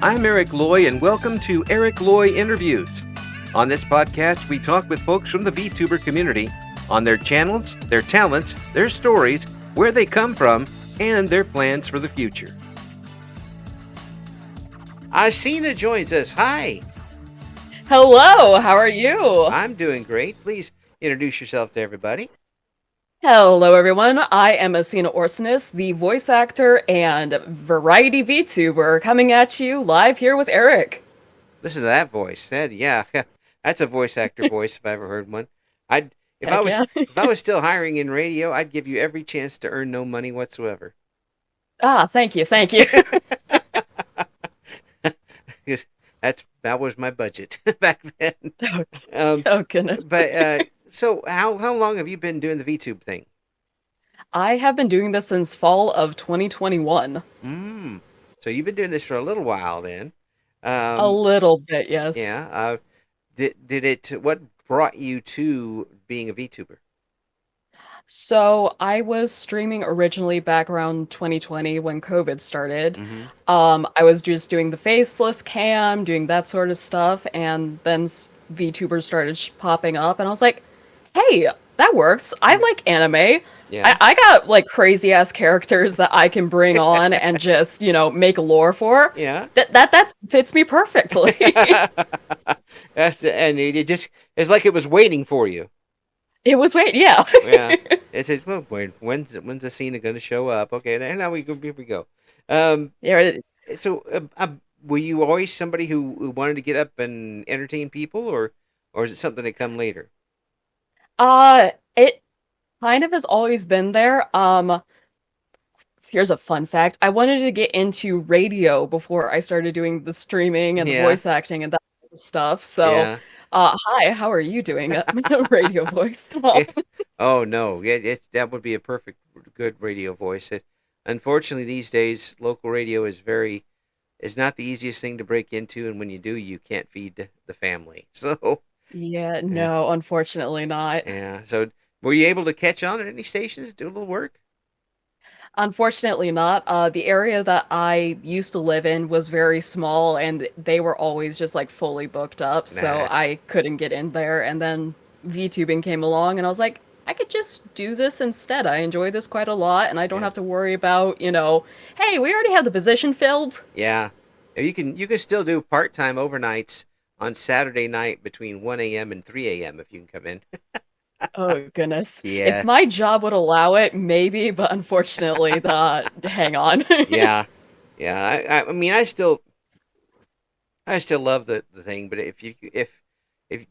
I'm Eric Loy, and welcome to Eric Loy Interviews. On this podcast, we talk with folks from the VTuber community on their channels, their talents, their stories, where they come from, and their plans for the future. Asesina joins us. Hi. Hello, how are you? I'm doing great. Please introduce yourself to everybody. Hello, everyone. I am Asesina Orcinus, the voice actor and variety VTuber, coming at you live here with Eric. Listen to that voice. That's a voice actor voice if I ever heard one. If I was still hiring in radio, I'd give you every chance to earn no money whatsoever. Thank you. 'Cause that was my budget back then. Oh goodness. But so how long have you been doing the VTube thing? I have been doing this since fall of 2021. So you've been doing this for a little while then. A little bit, yes. Yeah. What brought you to being a VTuber? So I was streaming originally back around 2020 when COVID started. Mm-hmm. I was just doing the faceless cam, doing that sort of stuff, and then VTubers started popping up, and I was like, hey, that works. I like anime. Yeah. I got like crazy ass characters that I can bring on and just, make lore for. Yeah. That fits me perfectly. And it's like it was waiting for you. It was yeah. Yeah. It says, well, when's Asesina going to show up? Okay, here we go. Yeah. So, were you always somebody who wanted to get up and entertain people, or is it something that come later? It kind of has always been there. Here's a fun fact. I wanted to get into radio before I started doing the streaming and the voice acting and that kind of stuff. So, hi, how are you doing? Radio voice. Oh no, that would be a good radio voice. Unfortunately, these days, local radio is not the easiest thing to break into, and when you do, you can't feed the family. So. Yeah, no, unfortunately not. Yeah. So, were you able to catch on at any stations, do a little work? Unfortunately not. The area that I used to live in was very small, and they were always just like fully booked up, so I couldn't get in there. And then VTubing came along, and I was like, I could just do this instead. I enjoy this quite a lot, and I don't have to worry about, hey, we already have the position filled. Yeah. You can still do part-time overnights on Saturday night between 1 a.m. and 3 a.m. if you can come in. Oh, goodness. Yeah. If my job would allow it, maybe, but unfortunately, hang on. Yeah. Yeah. I mean, I still love the thing, but if you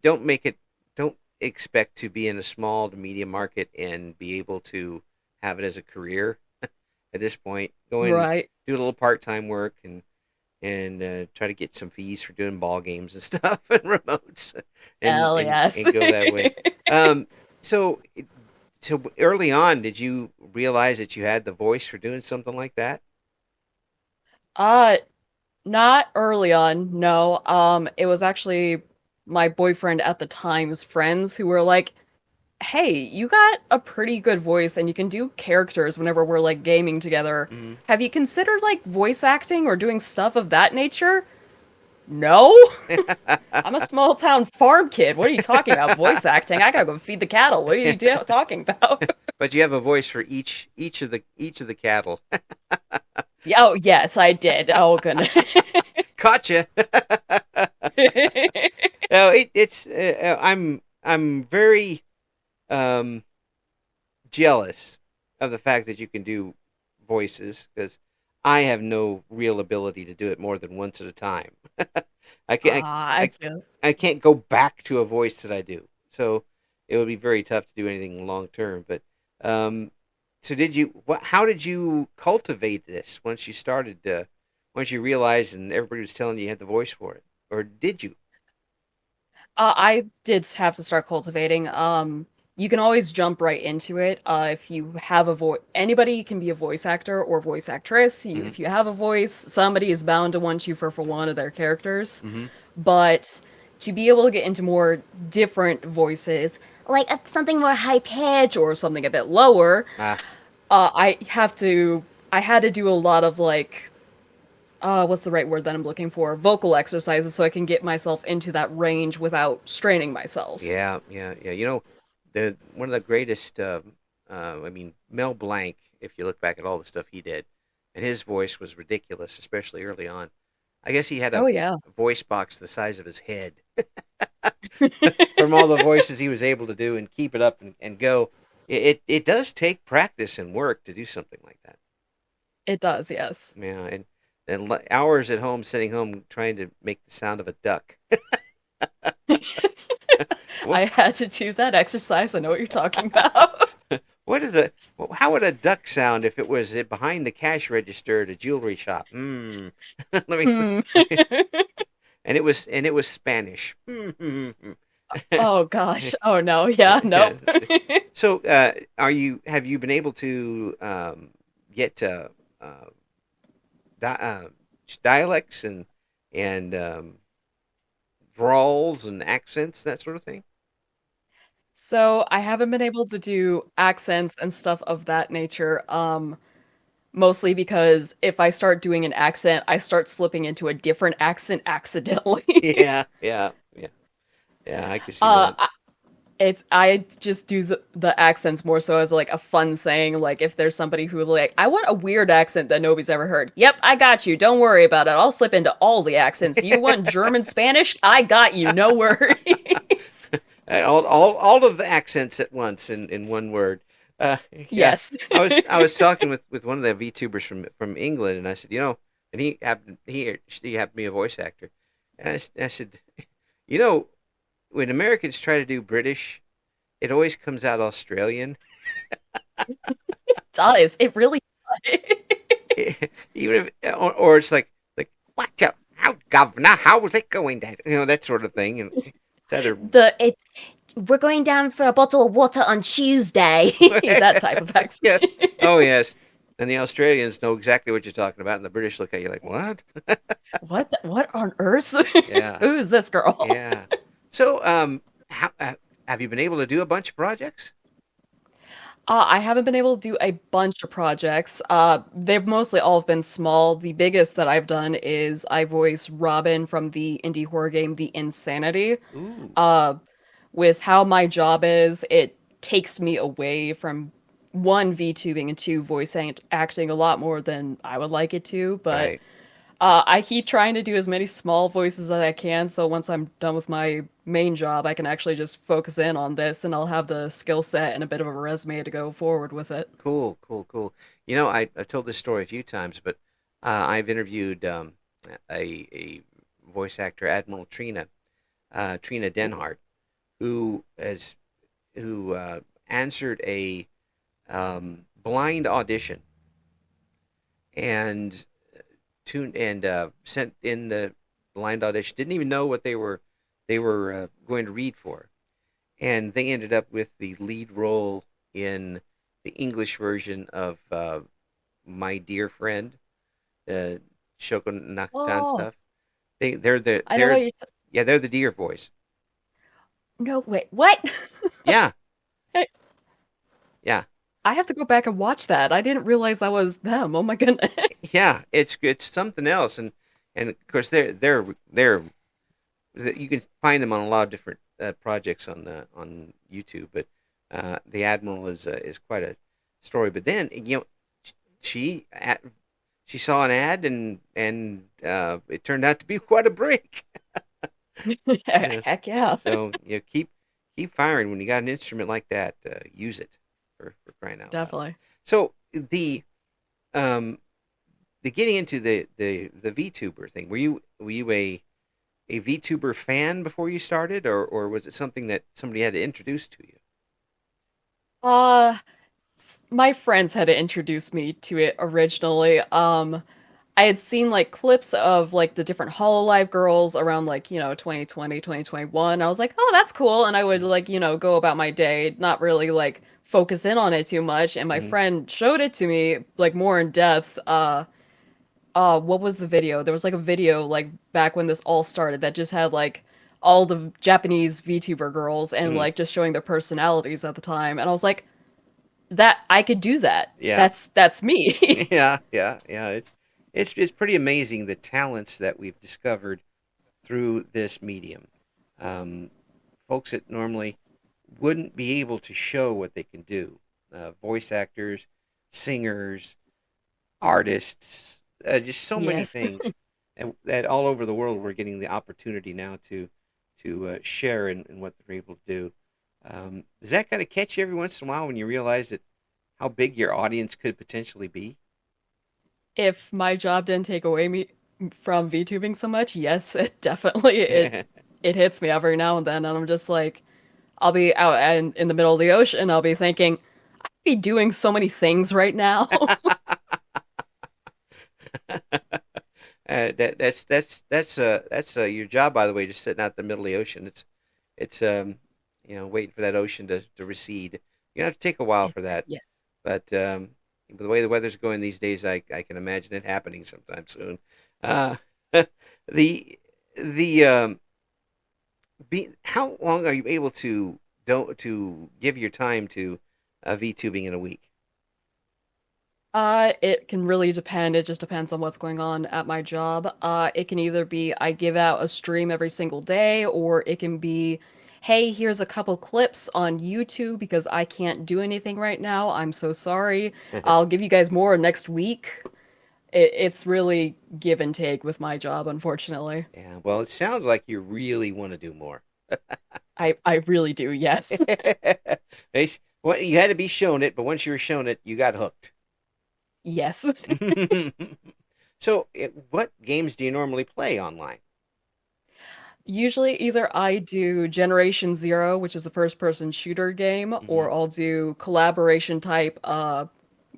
don't expect to be in a small to medium market and be able to have it as a career at this point, do a little part-time work and try to get some fees for doing ball games and stuff and remotes. Yes. And go that way. So early on, did you realize that you had the voice for doing something like that? Not early on, no. It was actually my boyfriend at the time's friends who were like, hey, you got a pretty good voice and you can do characters whenever we're like gaming together. Mm-hmm. Have you considered like voice acting or doing stuff of that nature? No. I'm a small town farm kid. What are you talking about? Voice acting? I gotta go feed the cattle. What are you talking about? But you have a voice for each of the cattle. Oh yes, I did. Oh goodness. Gotcha. No, I'm very jealous of the fact that you can do voices, because I have no real ability to do it more than once at a time. I can't go back to a voice that I do, so it would be very tough to do anything long term. But so how did you cultivate this once you realized and everybody was telling you had the voice for it, or did you? I did have to start cultivating. You can always jump right into it. If you have a voice, anybody can be a voice actor or voice actress. If you have a voice, somebody is bound to want you for one of their characters. Mm-hmm. But to be able to get into more different voices, like something more high pitch or something a bit lower, I had to do a lot of like what's the right word that I'm looking for? Vocal exercises so I can get myself into that range without straining myself. Yeah, yeah, yeah. The one of the greatest. I mean, Mel Blanc. If you look back at all the stuff he did, and his voice was ridiculous, especially early on. I guess he had Oh a yeah. voice box the size of his head from all the voices he was able to do and keep it up and go. It does take practice and work to do something like that. It does, yes. Yeah, and hours at home, sitting home, trying to make the sound of a duck. What I had to do that exercise. I know what you're talking about. what is a how would a duck sound if it was behind the cash register at a jewelry shop? Hmm. Let me, Hmm. and it was Spanish. Oh gosh. Oh no. Yeah. Yeah. Nope. So, have you been able to get uh, di dialects and drawls and accents, that sort of thing? So I haven't been able to do accents and stuff of that nature. Mostly because if I start doing an accent, I start slipping into a different accent accidentally. Yeah, yeah, yeah, yeah. I can see uh, that. I just do the accents more so as like a fun thing. Like if there's somebody who like I want a weird accent that nobody's ever heard. Yep, I got you. Don't worry about it. I'll slip into all the accents. You want German, Spanish? I got you. No worries. All of the accents at once in one word. Yeah, Yes. I was talking with one of the VTubers from England, and I said, and he or she happened to be a voice actor, and I said, you know, when Americans try to do British, it always comes out Australian. It does. It really does. Even if, or it's like watch out, governor, how's it going, Dad? That sort of thing, and it's either We're going down for a bottle of water on Tuesday. That type of yeah, accent. oh yes, and the Australians know exactly what you're talking about, and the British look at you like, what? What on earth? Yeah, Who is this girl? yeah. So, have you been able to do a bunch of projects? I haven't been able to do a bunch of projects. They've mostly all been small. The biggest that I've done is I voice Robin from the indie horror game The Insanity. Ooh, Uh, with how my job is, it takes me away from one VTubing and two acting a lot more than I would like it to. But right. I keep trying to do as many small voices as I can, so once I'm done with my main job, I can actually just focus in on this, and I'll have the skill set and a bit of a resume to go forward with it. Cool, cool, cool. I've told this story a few times, but I've interviewed a voice actor, Admiral Trina Denhart, who has who answered a blind audition and tuned and sent in the blind audition. Didn't even know what they were going to read for, and they ended up with the lead role in the English version of My Dear Friend, the Shoko Nakatan Oh, stuff. They're the I know what you're. yeah, they're the deer voice. No, wait, what? Yeah, Hey, yeah, I have to go back and watch that. I didn't realize that was them. Oh my goodness. yeah. It's something else, and of course they're you can find them on a lot of different projects on YouTube, but the Admiral is quite a story. But then she she saw an ad and it turned out to be quite a break. Yeah. Heck yeah. So keep firing when you got an instrument like that. Use it for crying out loud. Definitely. So um the getting into the VTuber thing. Were you a VTuber fan before you started, or was it something that somebody had to introduce to you? Uh, my friends had introduced me to it originally. I had seen like clips of like the different Hololive girls around like, 2020, 2021. I was like, "Oh, that's cool." And I would like, go about my day, not really like focus in on it too much. And my Hmm. friend showed it to me like more in depth. What was the video? There was like a video like back when this all started that just had like all the Japanese VTuber girls and Hmm. like just showing their personalities at the time. And I was like, that I could do that. Yeah, That's me. yeah, yeah, yeah. it's pretty amazing the talents that we've discovered through this medium. Um, Folks that normally wouldn't be able to show what they can do. Voice actors, singers, artists, just so many Yes. things, and that all over the world we're getting the opportunity now to share in what they're able to do. Does that kind of catch you every once in a while when you realize that how big your audience could potentially be? If my job didn't take away me from VTubing so much, yes, it definitely it hits me every now and then, and I'm just like, I'll be out and in the middle of the ocean, I'll be thinking, I'd be doing so many things right now. That's your job, by the way, just sitting out in the middle of the ocean. It's waiting for that ocean to recede. You have to take a while for that, Yes. but the way the weather's going these days, I can imagine it happening sometime soon. Uh, the the how long are you able to give your time to VTubing in a week? It can really depend. It just depends on what's going on at my job. It can either be I give out a stream every single day, or it can be, hey, here's a couple clips on YouTube because I can't do anything right now. I'm so sorry. I'll give you guys more next week. It's really give and take with my job, unfortunately. Yeah, well, it sounds like you really want to do more. I really do, yes. Well, you had to be shown it, but once you were shown it, you got hooked. Yes. So, what games do you normally play online? Usually, either I do Generation Zero, which is a first-person shooter game, Hmm. or I'll do collaboration type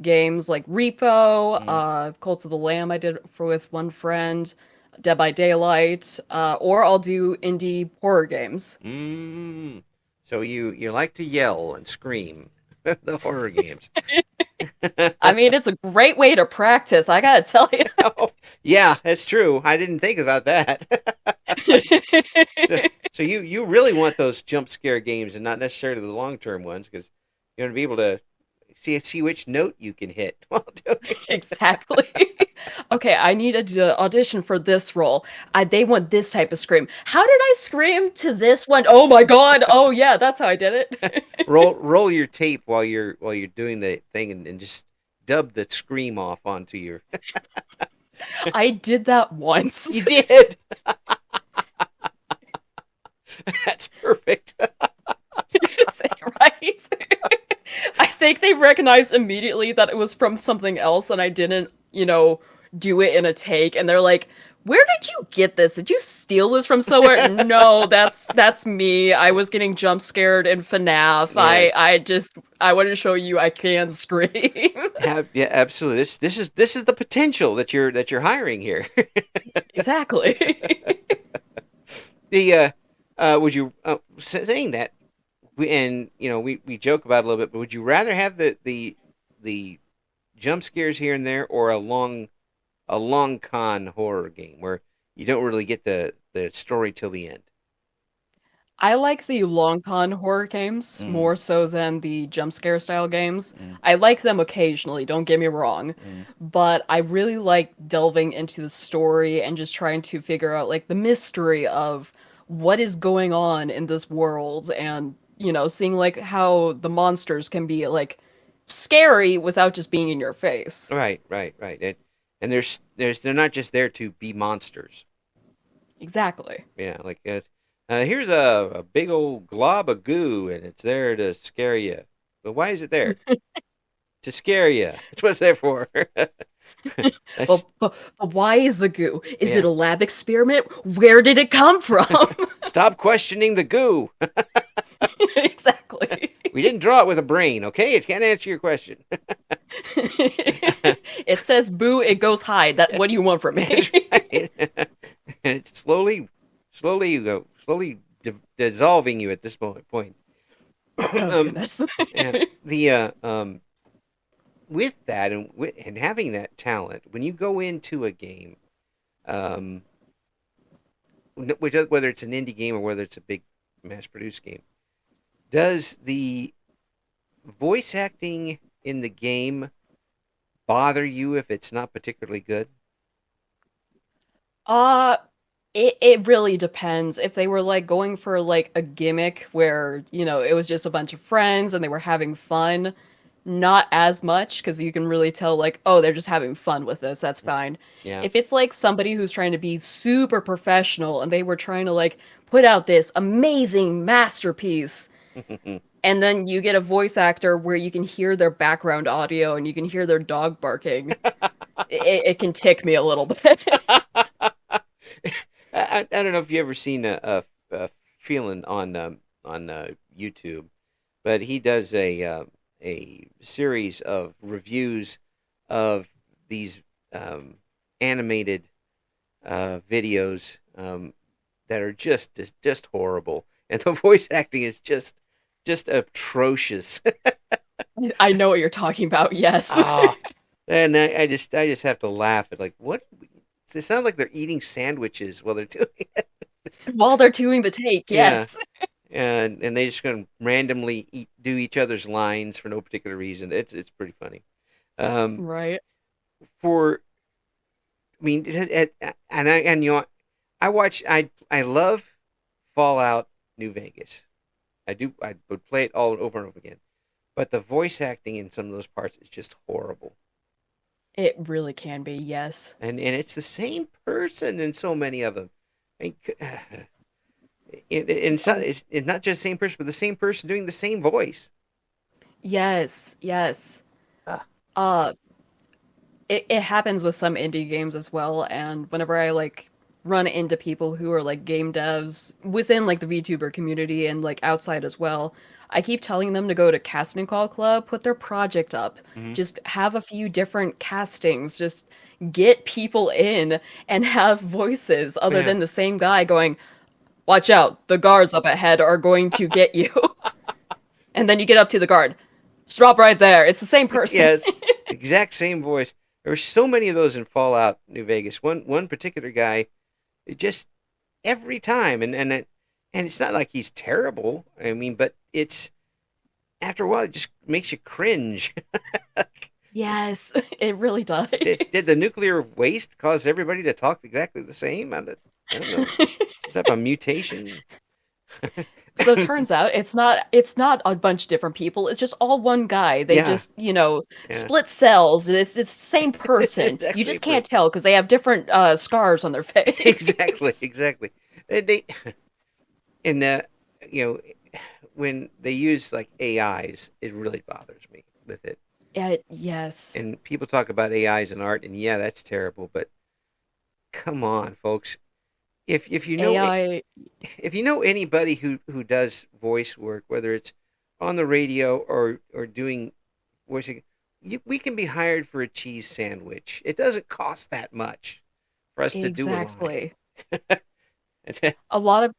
games like Repo, Mm. Cult of the Lamb I did for with one friend, Dead by Daylight, or I'll do indie horror games. Mm. So you like to yell and scream the horror games. I mean, it's a great way to practice, I gotta tell you. Oh, yeah, that's true. I didn't think about that. So, so you really want those jump scare games and not necessarily the long term ones because you're gonna be able to see which note you can hit while doing it. Exactly. Okay, I needed to audition for this role. They want this type of scream. How did I scream to this one? Oh my god. Oh yeah, that's how I did it. Roll your tape while you're doing the thing and just dub the scream off onto your. I did that once. You did. That's perfect. Right? I think they recognized immediately that it was from something else and I didn't, do it in a take and they're like, "Where did you get this? Did you steal this from somewhere?" No, that's me. I was getting jump scared in FNAF. Yes. I want to show you I can scream. Yeah, absolutely. This is the potential that you're hiring here. Exactly. The would you saying that and we joke about it a little bit, but would you rather have the jump scares here and there or a long con horror game where you don't really get the story till the end? I like the long con horror games Mm, more so than the jump scare style games. mm, I like them occasionally, don't get me wrong, mm. but I really like delving into the story and just trying to figure out like the mystery of what is going on in this world and, seeing like how the monsters can be like scary without just being in your face. Right, right, right. And they're not just there to be monsters. Exactly. Yeah, like here's a big old glob of goo, and it's there to scare you. But why is it there? To scare you. That's what it's there for. That's But why is the goo? Is it yeah. a lab experiment? Where did it come from? Stop questioning the goo. Exactly. We didn't draw it with a brain, okay? It can't answer your question. It says boo, it goes hide. That what do you want from me? That's right. And it's slowly you go, slowly dissolving you at this point. Oh um, goodness. and the with that and having that talent, when you go into a game, um, whether it's an indie game or whether it's a big mass-produced game, does the voice acting in the game bother you if it's not particularly good? Uh, it really depends. If they were like going for like a gimmick where, it was just a bunch of friends and they were having fun, not as much because you can really tell like, oh, they're just having fun with this. That's fine. Yeah. If it's like somebody who's trying to be super professional and they were trying to like put out this amazing masterpiece, and then you get a voice actor where you can hear their background audio and you can hear their dog barking, it can tick me a little bit. I don't know if you ever seen a feeling on YouTube, but he does a series of reviews of these um, animated videos that are just horrible, and the voice acting is just atrocious. I know what you're talking about. Yes. Ah, and I just have to laugh at like what they sound like they're eating sandwiches while they're doing it. While they're doing the take, Yeah, yes. and they just gonna randomly do each other's lines for no particular reason. It's pretty funny. Um, Right. for I mean, and I love Fallout New Vegas. I would play it all over and over again. But the voice acting in some of those parts is just horrible. It really can be, yes. And it's the same person in so many of them. I, Just a it's not just the same person, but the same person doing the same voice. yes, yes. Ah, Uh it happens with some indie games as well, and whenever I like run into people who are like game devs within like the VTuber community and like outside as well, I keep telling them to go to Casting Call Club, put their project up, hmm just have a few different castings, just get people in and have voices other yeah, than the same guy going, "Watch out, the guards up ahead are going to get you." And then you get up to the guard. Stop right there. It's the same person. yes, exact same voice. There were so many of those in Fallout New Vegas. One particular guy, it just every time, and it's not like he's terrible. I mean, but it's after a while, it just makes you cringe. Yes, it really Did the does. nuclear waste cause everybody to talk exactly the same? I don't know. Some type of mutation. So it turns out it's not a bunch of different people. It's just all one guy. They Yeah, just, yeah. split cells. It's the same person. Exact You same just can't person. tell because they have different scars on their Exactly, face. exactly. They and you know when they use like AIs, it really bothers me with it. Yeah, yes. And people talk about AIs in art, and yeah, that's terrible. But come on, folks. If you know AI, if you know anybody who does voice work, whether it's on the radio or doing voicing, we can be hired for a cheese sandwich. It doesn't cost that much for us to do a line. exactly. A lot of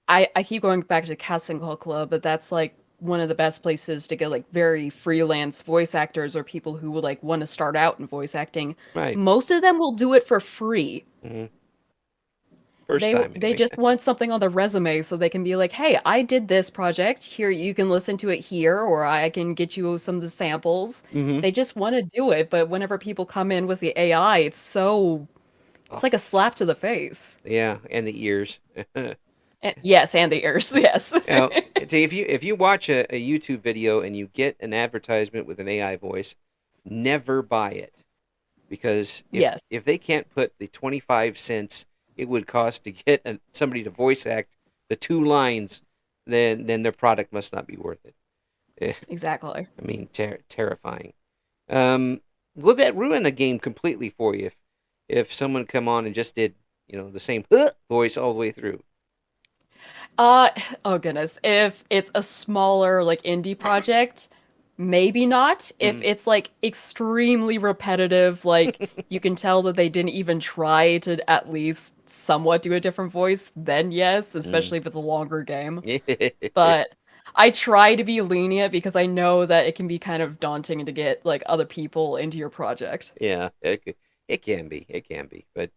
I keep going back to Casting Call Club, but that's like one of the best places to get like very freelance voice actors or people who would like want to start out in voice acting. Right. Most of them will do it for free. hmm First They time they anyway. just want something on their resume so they can be like, "Hey, I did this project. Here, you can listen to it here, or I can get you some of the samples." hmm They just want to do it, but whenever people come in with the AI, it's Oh, like a slap to the face. yeah, and the ears. And, yes, and the ears, yes. Now, if you watch a YouTube video and you get an advertisement with an AI voice, never buy it because if Yes, if they can't put the 25 cents it would cost to get somebody to voice act the two lines, then their product must not be worth it. exactly. I mean, terrifying. Um, will that ruin a game completely for you if someone come on and just did the same voice all the way through? Uh, oh goodness. If it's a smaller like indie project, maybe not. If Mm. it's like extremely repetitive, like you can tell that they didn't even try to at least somewhat do a different voice, then yes, Mm. especially if it's a longer game. But I try to be lenient because I know that it can be kind of daunting to get like other people into your project. Yeah, it can be. It can be. But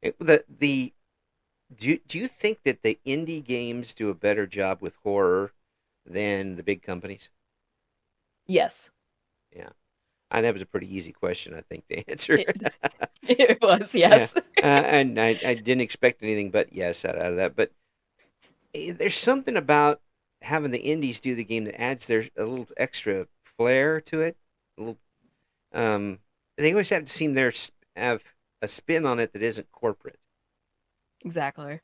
the do you think that the indie games do a better job with horror than the big companies? Yes. Yeah. That was a pretty easy question, I think, to answer. It, it was, Yeah, yes. and I didn't expect anything but yes out of that. But there's something about having the indies do the game that adds there's a little extra flair to it. A little, um, they always have to seem there have a spin on it that isn't corporate. Exactly.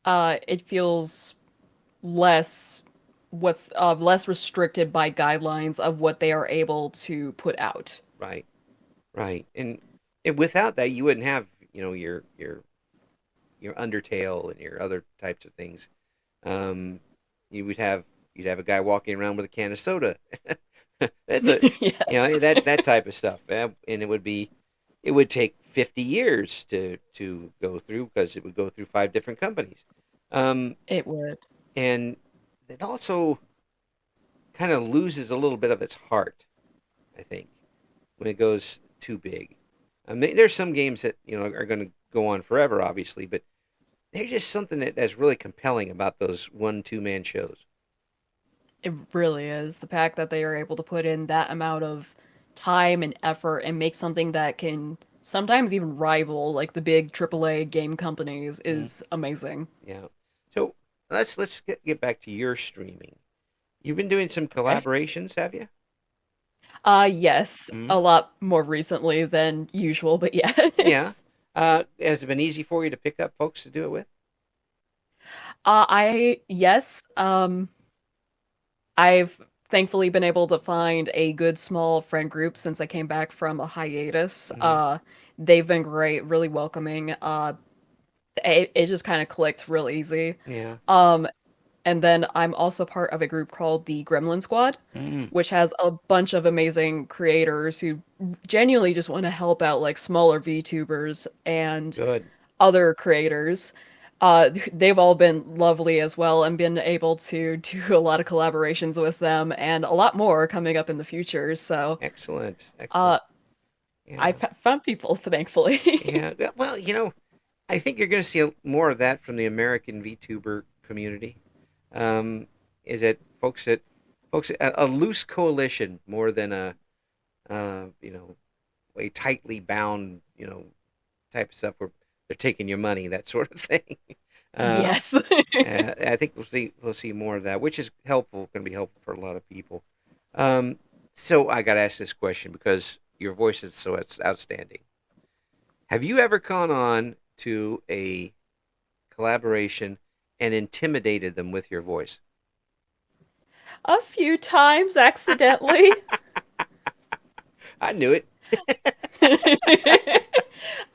It feels less less restricted by guidelines of what they are able to put out. Right, right, and without that, you wouldn't have your Undertale and your other types of things. Um, you would have you'd have a guy walking around with a can of soda. That's a Yes. that type of stuff, and it would take 50 years to go through because it would go through five different companies, um, It would. and it also kind of loses a little bit of its heart, I think, when it goes too big. I mean, there's some games that are going to go on forever, obviously, but there's just something that's really compelling about those two man shows. It really is. The fact that they are able to put in that amount of time and effort and make something that can sometimes even rival like the big AAA game companies Mm, is amazing. yeah. So let's get back to your streaming. You've been doing some Okay. collaborations, have you? Yes, Mm, a lot more recently than usual, but yeah. yes. Has it been easy for you to pick up folks to do it with? Yes, I've thankfully been able to find a good small friend group since I came back from a hiatus. Hmm. They've been great, really welcoming. It just kind of clicked real easy. Yeah. Um, and then I'm also part of a group called the Gremlin Squad, Mm, which has a bunch of amazing creators who genuinely just want to help out like smaller VTubers and good. other creators. They've all been lovely as well and been able to do a lot of collaborations with them and a lot more coming up in the future. So, Excellent. Excellent. uh, Yeah. I've found people, thankfully. Yeah. Well, I think you're going to see more of that from the American VTuber community. Um, is that folks a loose coalition more than uh, you know a tightly bound type of stuff where they're taking your money, that sort of thing. Uh, Yes. I think we'll see more of that, which is helpful. Going to be helpful for a lot of people. Um, so I got to ask this question because your voice is so it's outstanding. Have you ever gone on to a collaboration and intimidated them with your voice? A few times accidentally. I knew it.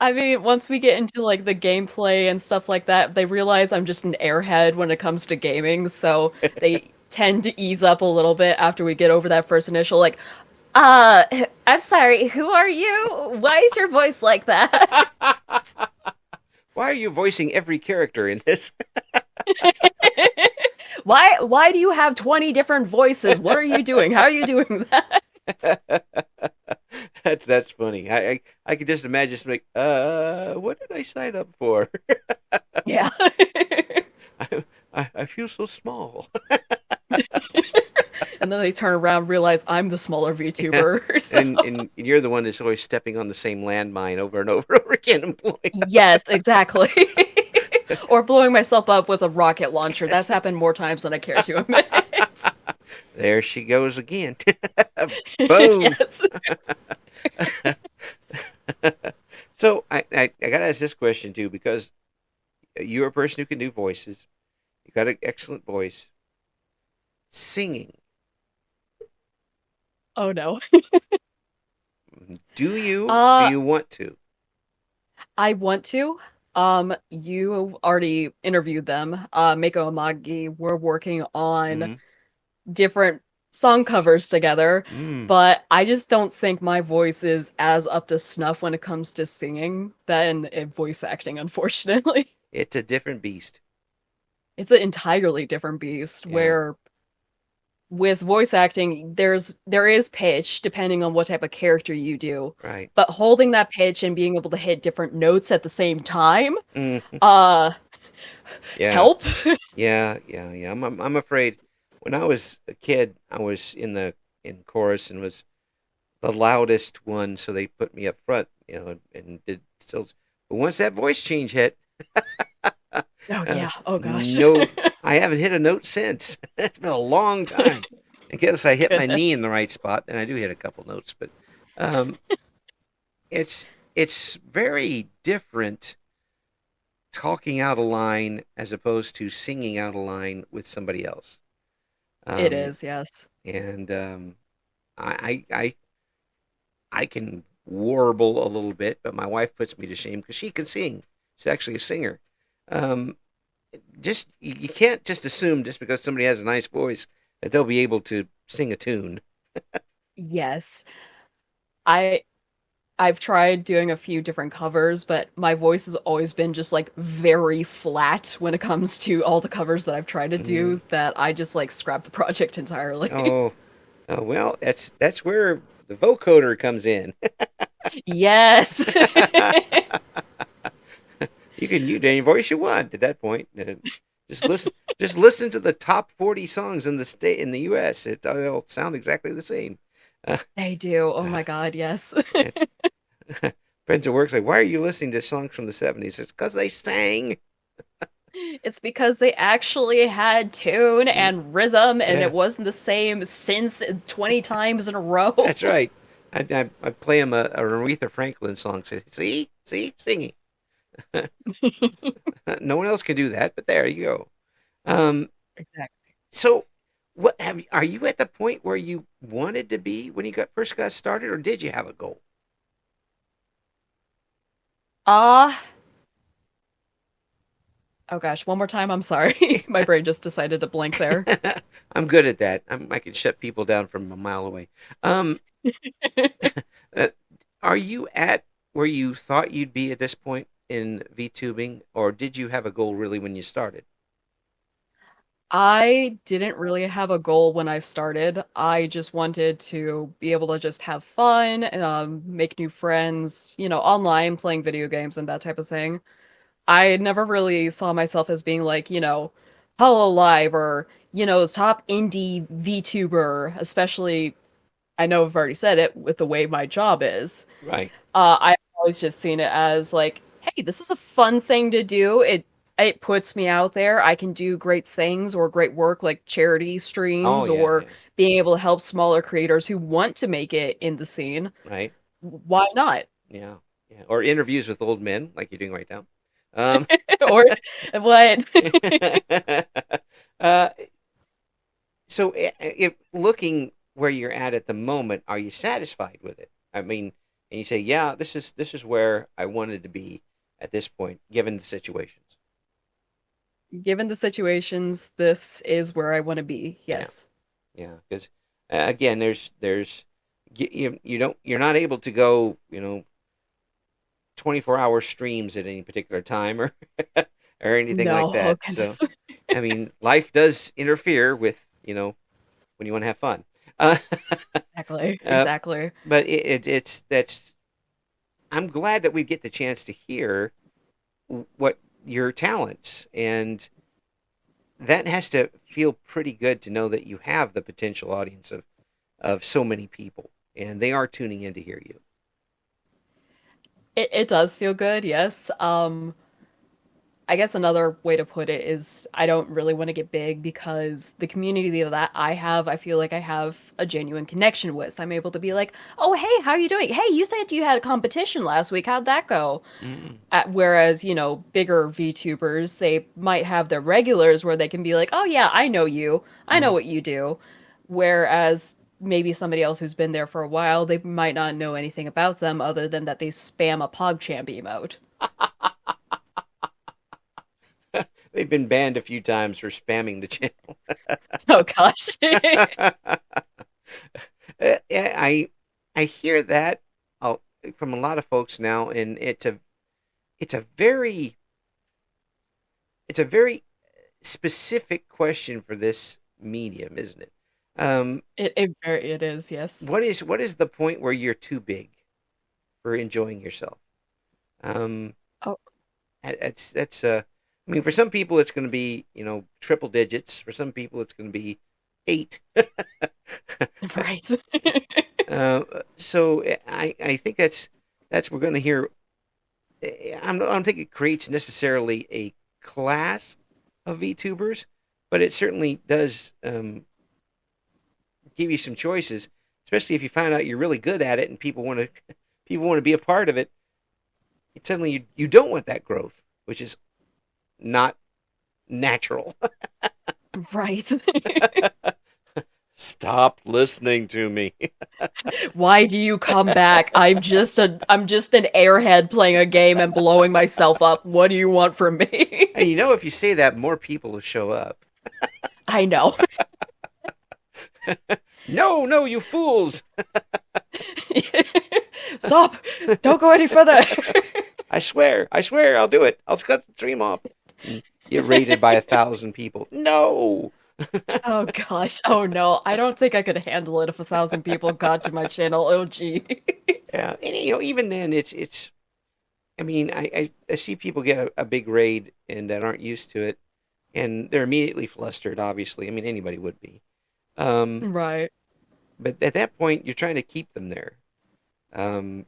I mean, once we get into like the gameplay and stuff like that, they realize I'm just an airhead when it comes to gaming, so they tend to ease up a little bit after we get over that first initial like, uh, I'm sorry, who are you? Why is your voice like that? Why are you voicing every character in this? Why do you have 20 different voices? What are you doing? How are you doing that? That's funny. I could just imagine just like, what did I sign up for? Yeah. I feel so small. And then they turn around, realize I'm the smaller Yeah. VTuber. So And you're the one that's always stepping on the same landmine over and over and over again and blowing yes, exactly. Or blowing myself up with a rocket launcher. That's happened more times than I care to admit. There she goes again. Boom. Yes. So I gotta ask this question too because you're a person who can do voices. You got an excellent voice. Singing. Oh no. Do Uh you want to? I want to. You already interviewed them. Mako and Magi were working on Mm-hmm. different song covers together, Mm. but I just don't think my voice is as up to snuff when it comes to singing than in voice acting, unfortunately. It's a different beast. It's an entirely different beast Yeah, where with voice acting there is pitch depending on what type of character you do, right. but holding that pitch and being able to hit different notes at the same time, Mm. uh Yeah, help. yeah. I'm afraid. When I was a kid, I was in chorus and was the loudest one, so they put me up front, and did still. But once that voice change hit, Oh uh, yeah. Oh gosh. no, I haven't hit a note since. It's been a long time. I guess I hit my knee Goodness. in the right spot, and I do hit a couple notes, but um, it's very different talking out a line as opposed to singing out a line with somebody else. It Um, is, yes. and I can warble a little bit, but my wife puts me to shame because she can sing. She's actually a singer. Um, just you can't just assume just because somebody has a nice voice that they'll be able to sing a tune. Yes. I I've tried doing a few different covers, but my voice has always been just like very flat when it comes to all the covers that I've tried to Mm. do that I just like scrap the project entirely. Oh, oh, well, that's where the vocoder comes in. Yes. You can use any voice you want at that point. Just listen, just listen to the top 40 songs in the state in the U.S. They'll sound exactly the same. Uh, They do. Oh uh, my God, yes. it's friends at work say, "Why are you listening to songs from the '70s?" It's because they sang. It's because they actually had tune Mm, and rhythm and yeah, it wasn't the same since 20 times in a row. that's right. I play them a Aretha Franklin song. Say, see, singing. No one else can do that, but there you go. Um, Exactly. so are you at the point where you wanted to be when you first got started, or did you have a goal? Ah, oh gosh, one more time. I'm sorry. My brain just decided to blank there. I'm good at that. I can shut people down from a mile away. Um, uh, are you at where you thought you'd be at this point in VTubing, or did you have a goal really when you started? I didn't really have a goal when I started. I just wanted to be able to just have fun, make new friends, online playing video games and that type of thing. I never really saw myself as being like, Hollow Live or, top indie VTuber, especially I know I've already said it with the way my job is. Right. I've always just seen it as like, hey, this is a fun thing to do. It puts me out there. I can do great things or great work like charity Oh streams yeah, or yeah. being able to help smaller creators who want to make it in the scene. Right. Why not? Yeah. Yeah. Or interviews with old men, like you're doing right now. Um, Or what? uh, so, if looking where you're at the moment, are you satisfied with it? I mean, and you say, yeah, this is where I wanted to be at this point, given the situations. Given the situations, this is where I want to be. Yeah, Yes. yeah. Because again, there's you're not able to go 24-hour streams at any particular time or or anything like No, oh that. So, goodness. I mean, life does interfere with when you want to have fun. Uh, Exactly. uh, Exactly. but it's that's I'm glad that we get the chance to hear what your talents, and that has to feel pretty good to know that you have the potential audience of so many people, and they are tuning in to hear you. It does feel good, yes. I guess another way to put it is I don't really want to get big because the community that I have, I feel like I have a genuine connection with. I'm able to be like, "Oh, hey, how are you doing? Hey, you said you had a competition last week. How'd that go?" Mm, Whereas, bigger VTubers, they might have their regulars where they can be like, "Oh yeah, I know you. I know mm. what you do." Whereas maybe somebody else who's been there for a while, they might not know anything about them other than that they spam a PogChamp emote. They've been banned a few times for spamming the channel. Oh gosh. Yeah, I hear that uh, from a lot of folks now, and it's a very it's a very specific question for this medium, isn't it? Um, It is, yes. what is the point where you're too big for enjoying yourself? Um, Oh, that's I mean, for some people it's going to be triple digits. For some people it's going to be eight. right. uh, So I think that's we're going to hear. I don't think it creates necessarily a class of VTubers, but it certainly does give you some choices, especially if you find out you're really good at it and people want to be a part of it. Suddenly you don't want that growth, which is not natural. Right. Stop listening to me. Why do you come back? I'm just an airhead playing a game and blowing myself up. What do you want from me? And if you say that, more people will show up. I know. No, no, you fools. Stop. Don't go any further. I swear, I'll do it. I'll cut the stream off. Get raided by 1,000 people. No. Oh gosh. Oh no. I don't think I could handle it if 1,000 people got to my channel. Oh geez. Yeah, and even then, it's. I mean, I see people get a big raid and that aren't used to it, and they're immediately flustered. Obviously, I mean anybody would be. Um, Right. but at that point, you're trying to keep them there. Um,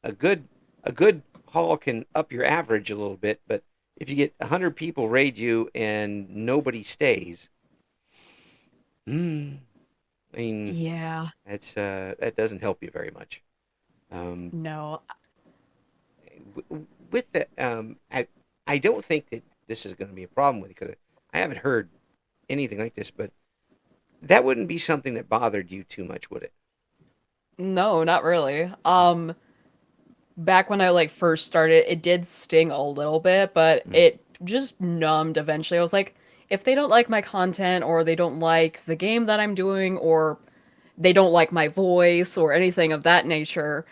a good a good haul can up your average a little bit, but if you get 100 people raid you and nobody stays, I mean Yeah. that doesn't help you very much. Um, No. with the I don't think that this is going to be a problem with it because I haven't heard anything like this, but that wouldn't be something that bothered you too much, would it? No, not really. Back when I like first started, it did sting a little bit, but Mm, it just numbed eventually. I was like, if they don't like my content or they don't like the game that I'm doing or they don't like my voice or anything of that nature,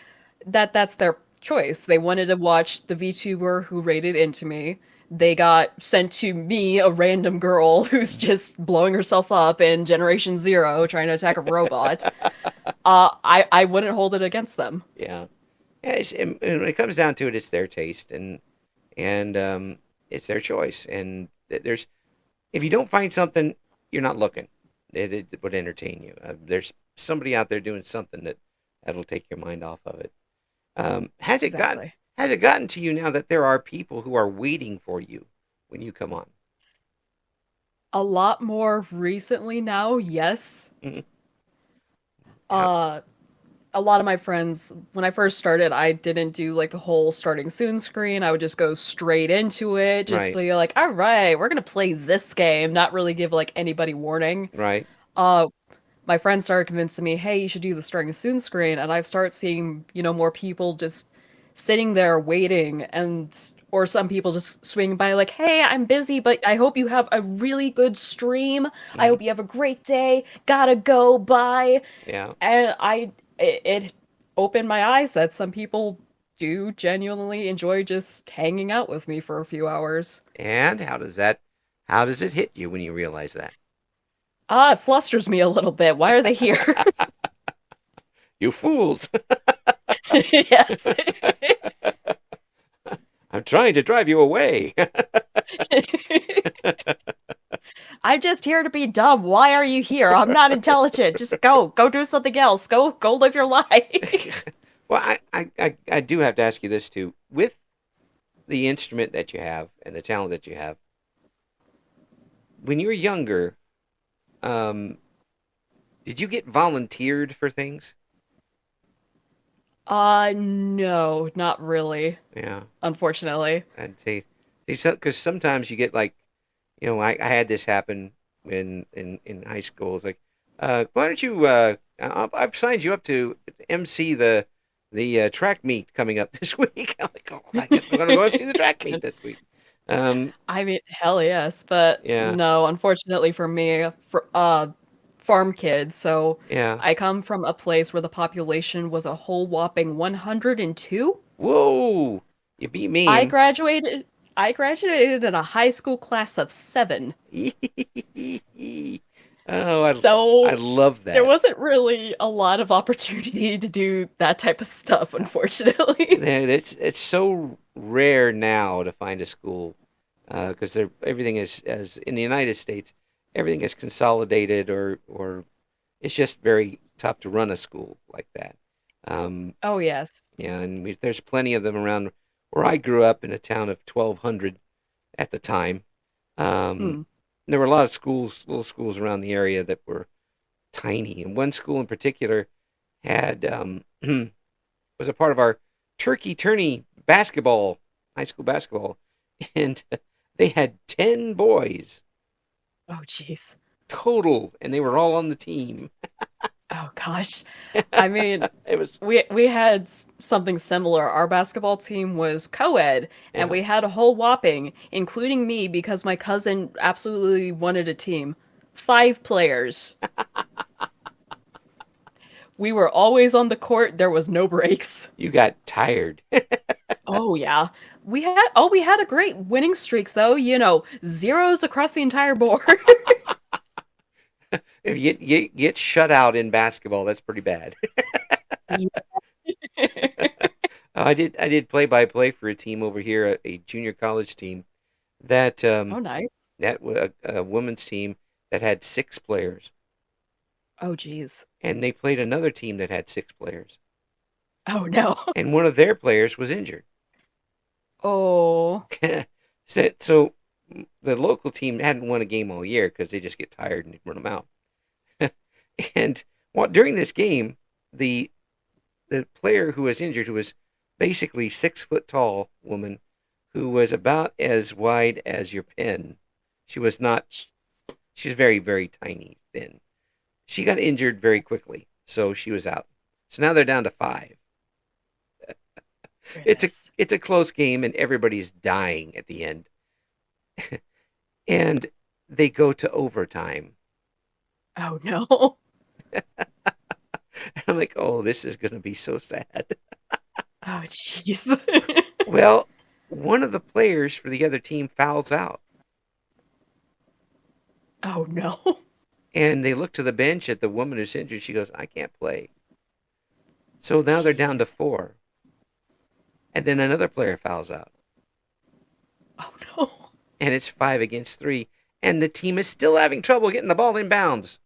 that's their choice. They wanted to watch the VTuber who raided into me. They got sent to me, a random girl who's just blowing herself up in Generation Zero trying to attack a robot. I wouldn't hold it against them. yeah, yeah. And when it comes down to it, it's their taste and it's their choice. And there's if you don't find something, you're not looking. It would entertain you. There's somebody out there doing something that'll take your mind off of it. Has it gotten Exactly. has it gotten to you now that there are people who are waiting for you when you come on? A lot more recently now, yes. Mhm. How, Uh, a lot of my friends, when I first started, I didn't do like the whole starting soon screen. I would just go straight into it, just right, be like, all right, we're gonna play this game, not really give like anybody warning. right. Uh, my friends started convincing me, hey, you should do the starting soon screen, and I've started seeing, more people just sitting there waiting, and or some people just swinging by like, hey, I'm busy, but I hope you have a really good stream. I Hmm. hope you have a great day. Gotta go, bye. Yeah. And it opened my eyes that some people do genuinely enjoy just hanging out with me for a few hours. And how does it hit you when you realize that? It flusters me a little bit. Why are they here? You fools! Yes. I'm trying to drive you away. I'm just here to be dumb. Why are you here? I'm not intelligent. Just go. Go do something else. Go live your life. Well, I do have to ask you this too. With the instrument that you have and the talent that you have, when you were younger, um, did you get volunteered for things? No, not really, Yeah, unfortunately. I'd say because sometimes you get like, I had this happen in high school. It's like, why don't you? I've signed you up to MC the track meet coming up this week. I'm like, oh, I guess I'm gonna go see the track meet this week. Um, I mean, hell yes, but yeah, no, unfortunately for me, for farm kid, so yeah. I come from a place where the population was a whole whopping 102. Whoa, you beat me. I graduated I graduated in a high school class of 7. Oh, I So love there that. wasn't really a lot of opportunity to do that type of stuff, unfortunately. It's so rare now to find a school because everything is as in the United States, everything is consolidated or it's just very tough to run a school like that. Oh, yes. Yeah, and there's plenty of them around where I grew up in a town of 1,200 at the time. Um, Hmm. there were a lot of schools, little schools around the area that were tiny, and one school in particular had was a part of our turkey tourney basketball, high school basketball, and they had 10 boys Oh, jeez. total, and they were all on the team. Oh, gosh. I mean, It was, we had something similar. Our basketball team was co-ed, and yeah, we had a whole whopping, including me, because my cousin absolutely wanted a team. 5 players. We were always on the court. There was no breaks. you got tired. Oh yeah. We had a great winning streak though, zeros across the entire board. If you get shut out in basketball, that's pretty bad. Yeah. I did play by play for a team over here, a junior college team that Oh nice. that was a women's team that had 6 players, Oh geez. and they played another team that had 6 players, Oh no. and one of their players was injured. Oh. So the local team hadn't won a game all year because they just get tired and run them out. And during this game, the the player who was injured, who was basically 6 foot tall woman, who was about as wide as your pen. She was not. She was very, very tiny, thin. She got injured very quickly, so she was out. So now they're down to 5. It's a Goodness. it's a close game, and everybody's dying at the end. And they go to overtime. Oh no. And I'm like, oh, this is going to be so sad. Oh jeez. Well, one of the players for the other team fouls out, Oh no. and they look to the bench at the woman who's injured. She goes, I can't play. So now they're down to Jeez. 4. And then another player fouls out, Oh no. and it's 5 against 3. And the team is still having trouble getting the ball in bounds.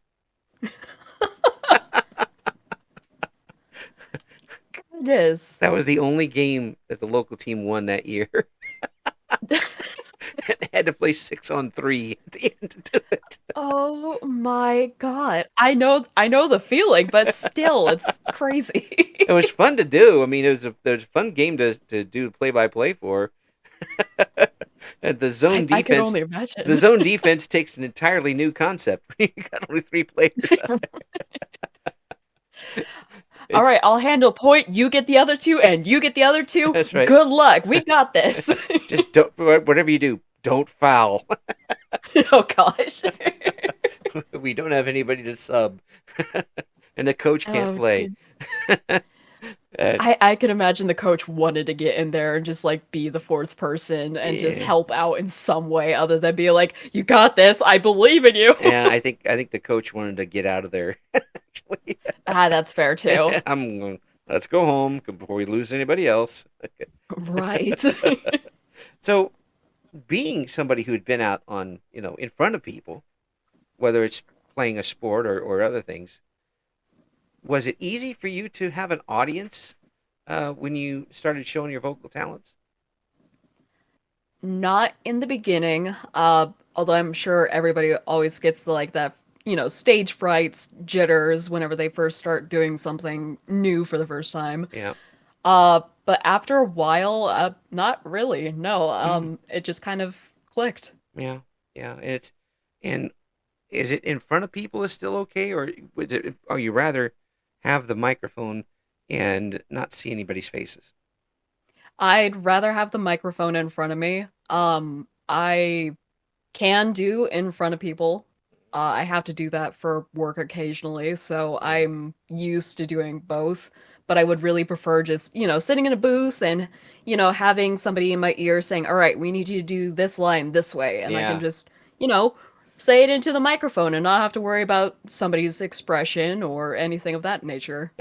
Goodness. That was the only game that the local team won that year. They had to play 6-on-3 at the end to do it. Oh my God. I know the feeling, but still it's crazy. It was fun to do. I mean, it was a fun game to do play by play for. And the zone I can defense, only the imagine. zone defense takes an entirely new concept. You got only 3 players. All It, right, I'll handle point. You get the other two, and you get the other two. that's right. Good luck. We got this. Just don't, whatever you do, don't foul. Oh gosh. We don't have anybody to sub, and the coach can't Oh, play. good. And, I could imagine the coach wanted to get in there and just like be the fourth person and just yeah, help out in some way other than be like, "You got this. I believe in you." yeah, I think the coach wanted to get out of there. Actually, Ah, that's fair too. I'm going. Let's go home before we lose anybody else. Right. So, being somebody who'd been out on, in front of people, whether it's playing a sport or other things, was it easy for you to have an audience when you started showing your vocal talents? Not in the beginning, although I'm sure everybody always gets the, like that, stage frights, jitters whenever they first start doing something new for the first time. Yeah. But after a while, not really. No, it just kind of clicked. Yeah. Yeah. And is it in front of people is still okay, or you rather have the microphone and not see anybody's faces? I'd rather have the microphone in front of me. I can do in front of people. I have to do that for work occasionally, so Yeah. I'm used to doing both. But I would really prefer just, sitting in a booth and, having somebody in my ear saying, all right, we need you to do this line this way. And I can Yeah. just, you know, say it into the microphone and not have to worry about somebody's expression or anything of that nature.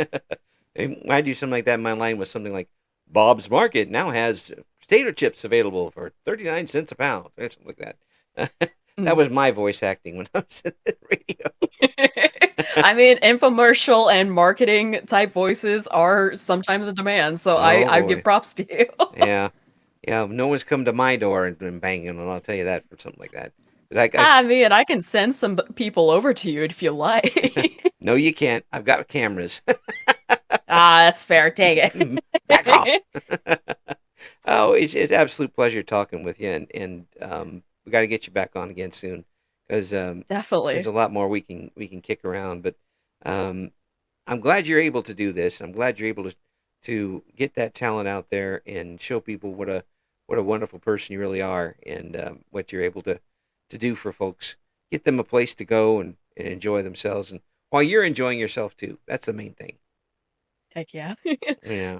And when I do something like that, my line was something like, Bob's Market now has potato chips available for 39 cents a pound, or something like that. That was my voice acting when I was in radio. I mean, infomercial and marketing type voices are sometimes in demand, so Oh I give boy. props to you. Yeah. Yeah. No one's come to my door and been banging, and I'll tell you that for something like that. 'Cause I mean, I can send some people over to you if you like. no, you can't. I've got cameras. That's fair. Dang Back off. it. Oh, it's absolute pleasure talking with you, and we got to get you back on again soon because there's Definitely. a lot more we can kick around. But um, I'm glad you're able to do this. I'm glad you're able to get that talent out there and show people what a wonderful person you really are, and what you're able to do for folks. Get them a place to go and enjoy themselves, and while you're enjoying yourself too. That's the main thing. Heck yeah. Yeah,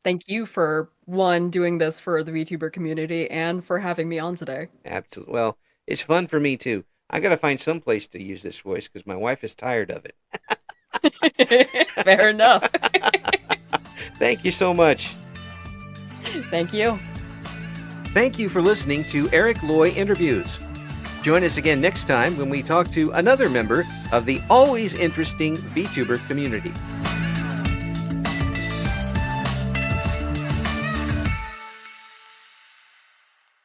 Thank you for one doing this for the VTuber community and for having me on today. absolutely. Well, it's fun for me too. I got to find some place to use this voice because my wife is tired of it. Fair enough. Thank you so much. Thank you. Thank you for listening to Eric Loy Interviews. Join us again next time when we talk to another member of the always interesting VTuber community.